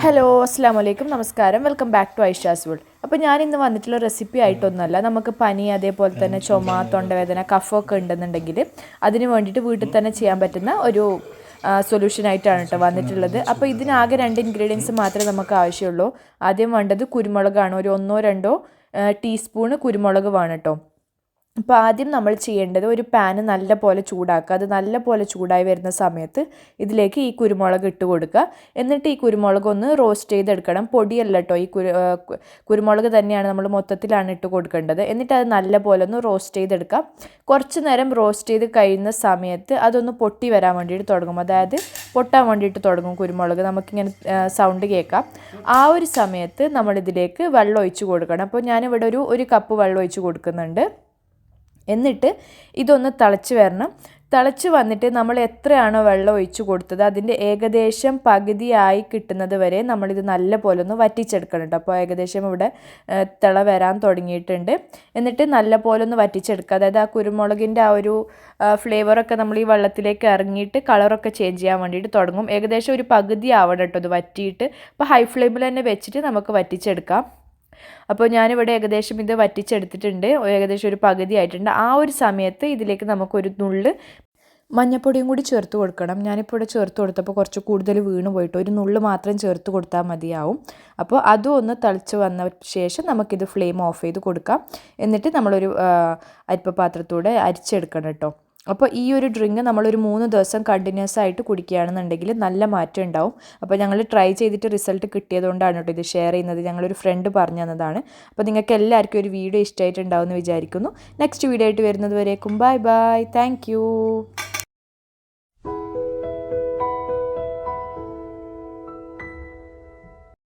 Hello അസ്സാം വലൈക്കും നമസ്കാരം welcome back to Aisha's world. അപ്പോൾ ഞാൻ ഇന്ന് വന്നിട്ടുള്ള റെസിപ്പി ആയിട്ടൊന്നുമല്ല. നമുക്ക് പനി അതേപോലെ തന്നെ ചുമ തൊണ്ടവേദന കഫമൊക്കെ ഉണ്ടെന്നുണ്ടെങ്കിൽ അതിന് വേണ്ടിയിട്ട് വീട്ടിൽ തന്നെ ചെയ്യാൻ പറ്റുന്ന ഒരു സൊല്യൂഷനായിട്ടാണ് കേട്ടോ വന്നിട്ടുള്ളത്. അപ്പോൾ ഇതിനാകെ 2 ഇൻഗ്രീഡിയൻസ് മാത്രമേ നമുക്ക് ആവശ്യമുള്ളൂ. ആദ്യം വേണ്ടത് കുരുമുളകാണ്. ഒരു 1-2 ടീസ്പൂണ് കുരുമുളക് വേണം കേട്ടോ. അപ്പോൾ ആദ്യം നമ്മൾ ചെയ്യേണ്ടത് ഒരു പാന് നല്ല പോലെ ചൂടാക്കുക. അത് നല്ല പോലെ ചൂടായി വരുന്ന സമയത്ത് ഇതിലേക്ക് ഈ കുരുമുളക് ഇട്ട് കൊടുക്കുക. എന്നിട്ട് ഈ കുരുമുളക് ഒന്ന് റോസ്റ്റ് ചെയ്തെടുക്കണം. പൊടിയല്ല കേട്ടോ, ഈ കുരുമുളക് തന്നെയാണ് നമ്മൾ മൊത്തത്തിലാണ് ഇട്ട് കൊടുക്കേണ്ടത്. എന്നിട്ട് അത് നല്ല പോലെ ഒന്ന് റോസ്റ്റ് ചെയ്തെടുക്കാം. കുറച്ച് നേരം റോസ്റ്റ് ചെയ്ത് കഴിയുന്ന സമയത്ത് അതൊന്ന് പൊട്ടി വരാൻ വേണ്ടിയിട്ട് തുടങ്ങും. അതായത് പൊട്ടാൻ വേണ്ടിയിട്ട് തുടങ്ങും കുരുമുളക്. നമുക്കിങ്ങനെ സൗണ്ട് കേൾക്കാം. ആ ഒരു സമയത്ത് നമ്മളിതിലേക്ക് വെള്ളം ഒഴിച്ച് കൊടുക്കണം. അപ്പോൾ ഞാനിവിടെ ഒരു കപ്പ് വെള്ളം ഒഴിച്ച് കൊടുക്കുന്നുണ്ട്. എന്നിട്ട് ഇതൊന്ന് തിളച്ച് വരണം. തിളച്ച് വന്നിട്ട് നമ്മൾ എത്രയാണോ വെള്ളം ഒഴിച്ച് കൊടുത്തത് അതിൻ്റെ ഏകദേശം പകുതിയായി കിട്ടുന്നത് വരെ നമ്മളിത് നല്ല പോലെ ഒന്ന് വറ്റിച്ചെടുക്കണം കേട്ടോ. അപ്പോൾ ഏകദേശം ഇവിടെ തിള വരാൻ തുടങ്ങിയിട്ടുണ്ട്. എന്നിട്ട് നല്ല പോലെ ഒന്ന് വറ്റിച്ചെടുക്കുക. അതായത് ആ കുരുമുളകിൻ്റെ ആ ഒരു ഫ്ലേവറൊക്കെ നമ്മൾ ഈ വെള്ളത്തിലേക്ക് ഇറങ്ങിയിട്ട് കളറൊക്കെ ചേഞ്ച് ചെയ്യാൻ വേണ്ടിയിട്ട് തുടങ്ങും. ഏകദേശം ഒരു പകുതി ആവണം കേട്ടോ ഇത് വറ്റിയിട്ട്. അപ്പോൾ ഹൈ ഫ്ലെയിമിൽ തന്നെ വെച്ചിട്ട് നമുക്ക് വറ്റിച്ചെടുക്കാം. അപ്പോൾ ഞാനിവിടെ ഏകദേശം ഇത് വറ്റിച്ചെടുത്തിട്ടുണ്ട്. ഏകദേശം ഒരു പകുതി ആയിട്ടുണ്ട്. ആ ഒരു സമയത്ത് ഇതിലേക്ക് നമുക്കൊരു നുള്ള് മഞ്ഞൾപ്പൊടിയും കൂടി ചേർത്ത് കൊടുക്കണം. ഞാനിപ്പോൾ ഇവിടെ ചേർത്ത് കൊടുത്തപ്പോൾ കുറച്ച് കൂടുതൽ വീണ് പോയിട്ട് ഒരു നുള്ള് മാത്രം ചേർത്ത് കൊടുത്താൽ മതിയാവും. അപ്പോൾ അതും ഒന്ന് തിളച്ച് വന്ന ശേഷം നമുക്കിത് ഫ്ലെയിം ഓഫ് ചെയ്ത് കൊടുക്കാം. എന്നിട്ട് നമ്മളൊരു അരിപ്പപാത്രത്തൂടെ അരിച്ചെടുക്കണം കേട്ടോ. അപ്പോൾ ഈ ഒരു ഡ്രിങ്ക് നമ്മളൊരു 3 ദിവസം കണ്ടിന്യൂസ് ആയിട്ട് കുടിക്കുകയാണെന്നുണ്ടെങ്കിൽ നല്ല മാറ്റം ഉണ്ടാവും. അപ്പോൾ ഞങ്ങൾ ട്രൈ ചെയ്തിട്ട് റിസൾട്ട് കിട്ടിയതുകൊണ്ടാണ് കേട്ടോ ഇത് ഷെയർ ചെയ്യുന്നത്. ഞങ്ങളൊരു ഫ്രണ്ട് പറഞ്ഞു തന്നതാണ്. അപ്പോൾ നിങ്ങൾക്ക് എല്ലാവർക്കും ഒരു വീഡിയോ ഇഷ്ടമായിട്ടുണ്ടാവും എന്ന് വിചാരിക്കുന്നു. നെക്സ്റ്റ് വീഡിയോ ആയിട്ട് വരുന്നത് വരേക്കും ബൈ ബൈ. താങ്ക്